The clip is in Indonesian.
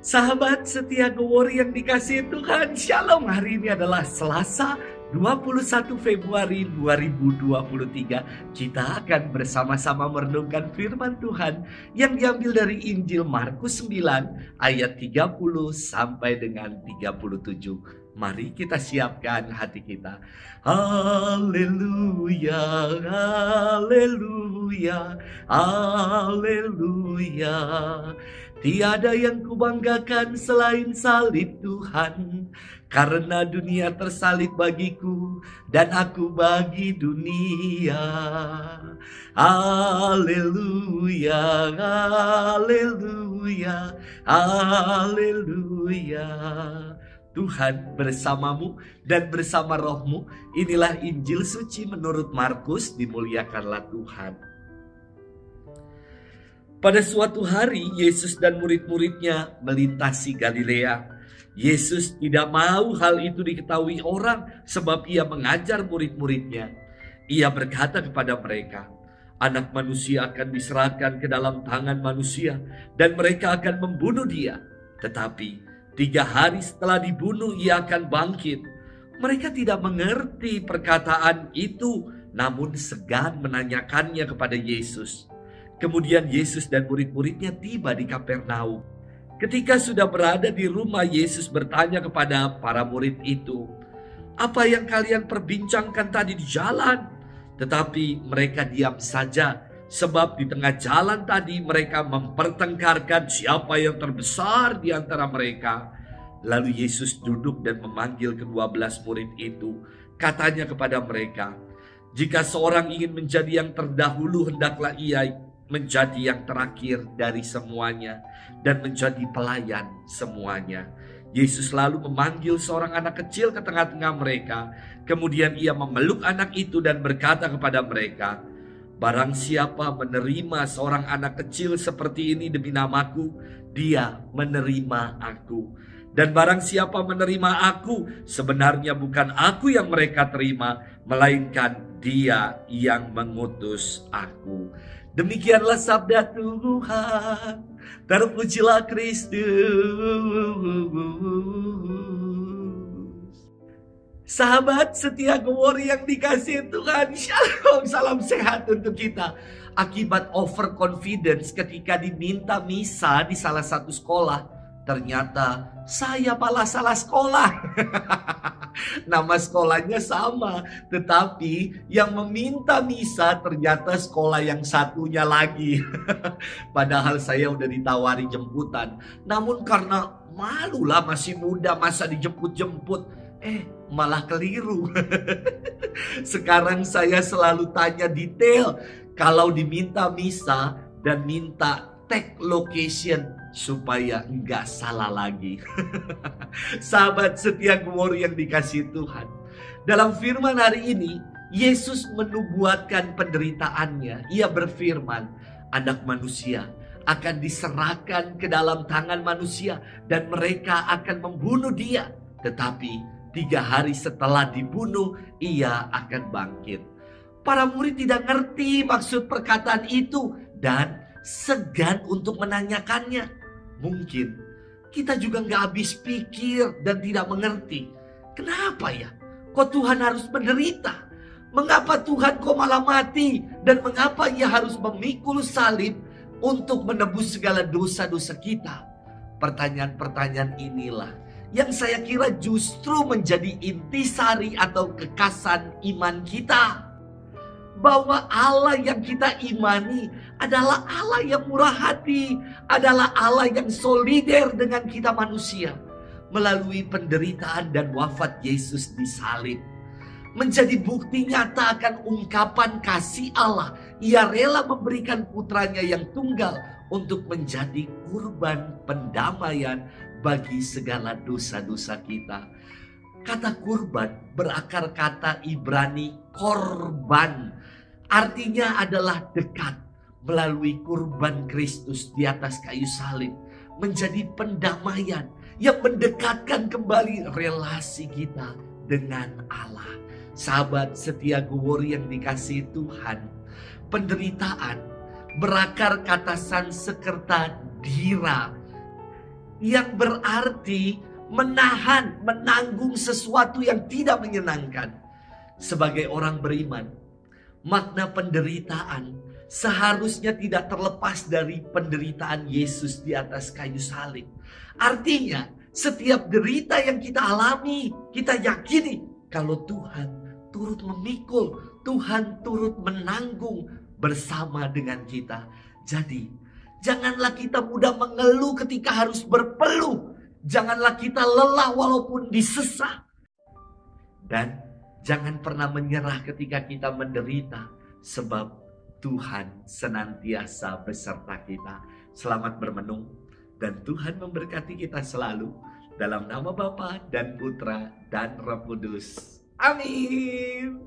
Sahabat setia Gowori yang dikasihi Tuhan, Shalom. Hari ini adalah Selasa 21 Februari 2023. Kita akan bersama-sama merenungkan firman Tuhan yang diambil dari Injil Markus 9 ayat 30 sampai dengan 37. Mari kita siapkan hati kita. Haleluya, haleluya, haleluya. Tiada yang kubanggakan selain salib Tuhan, karena dunia tersalib bagiku dan aku bagi dunia. Haleluya, haleluya, haleluya. Tuhan bersamamu dan bersama rohmu. Inilah Injil suci menurut Markus. Dimuliakanlah Tuhan. Pada suatu hari Yesus dan murid-muridnya melintasi Galilea. Yesus tidak mau hal itu diketahui orang sebab ia mengajar murid-muridnya. Ia berkata kepada mereka, Anak manusia akan diserahkan ke dalam tangan manusia dan mereka akan membunuh dia. Tetapi 3 hari setelah dibunuh ia akan bangkit. Mereka tidak mengerti perkataan itu, namun segan menanyakannya kepada Yesus. Kemudian Yesus dan murid-muridnya tiba di Kapernaum. Ketika sudah berada di rumah, Yesus bertanya kepada para murid itu, "Apa yang kalian perbincangkan tadi di jalan?" Tetapi mereka diam saja, sebab di tengah jalan tadi mereka mempertengkarkan siapa yang terbesar di antara mereka. Lalu Yesus duduk dan memanggil ke-12 murid itu. Katanya kepada mereka, "Jika seorang ingin menjadi yang terdahulu, hendaklah ia menjadi yang terakhir dari semuanya dan menjadi pelayan semuanya." Yesus lalu memanggil seorang anak kecil ke tengah-tengah mereka. Kemudian ia memeluk anak itu dan berkata kepada mereka, "Barang siapa menerima seorang anak kecil seperti ini demi namaku, dia menerima aku. Dan barang siapa menerima aku, sebenarnya bukan aku yang mereka terima, melainkan dia yang mengutus aku." Demikianlah sabda Tuhan. Terpujilah Kristus. Sahabat setia Gowori yang dikasihi Tuhan, Shalom, salam sehat untuk kita. Akibat overconfidence ketika diminta misa di salah satu sekolah, ternyata saya malah salah sekolah. Nama sekolahnya sama, tetapi yang meminta misa ternyata sekolah yang satunya lagi. Padahal saya udah ditawari jemputan, namun karena malulah masih muda masa dijemput-jemput, malah keliru. Sekarang saya selalu tanya detail kalau diminta misa dan minta tag location supaya enggak salah lagi. Sahabat setia Gowori yang dikasihi Tuhan, dalam firman hari ini Yesus menubuatkan penderitaannya. Ia berfirman, Anak manusia akan diserahkan ke dalam tangan manusia dan mereka akan membunuh dia. Tetapi 3 hari setelah dibunuh ia akan bangkit. Para murid tidak ngerti maksud perkataan itu dan segan untuk menanyakannya. Mungkin kita juga nggak habis pikir dan tidak mengerti. Kenapa ya? Kok Tuhan harus menderita? Mengapa Tuhan kok malah mati? Dan mengapa ia harus memikul salib untuk menebus segala dosa-dosa kita? Pertanyaan-pertanyaan inilah yang saya kira justru menjadi intisari atau kekasan iman kita. Bahwa Allah yang kita imani adalah Allah yang murah hati, adalah Allah yang solider dengan kita manusia. Melalui penderitaan dan wafat Yesus di salib, menjadi bukti nyata akan ungkapan kasih Allah. Ia rela memberikan putranya yang tunggal untuk menjadi kurban pendamaian bagi segala dosa-dosa kita. Kata kurban berakar kata Ibrani korban. Artinya adalah dekat. Melalui kurban Kristus di atas kayu salib menjadi pendamaian yang mendekatkan kembali relasi kita dengan Allah. Sahabat setia Gowori yang dikasihi Tuhan, penderitaan berakar kata Sanskerta dira yang berarti menahan, menanggung sesuatu yang tidak menyenangkan. Sebagai orang beriman, makna penderitaan seharusnya tidak terlepas dari penderitaan Yesus di atas kayu salib. Artinya, setiap derita yang kita alami, kita yakini kalau Tuhan turut memikul, Tuhan turut menanggung bersama dengan kita. Jadi, janganlah kita mudah mengeluh ketika harus berpeluh. Janganlah kita lelah walaupun disesat. Dan jangan pernah menyerah ketika kita menderita, sebab Tuhan senantiasa beserta kita. Selamat bermenung, dan Tuhan memberkati kita selalu. Dalam nama Bapa dan Putra dan Roh Kudus. Amin.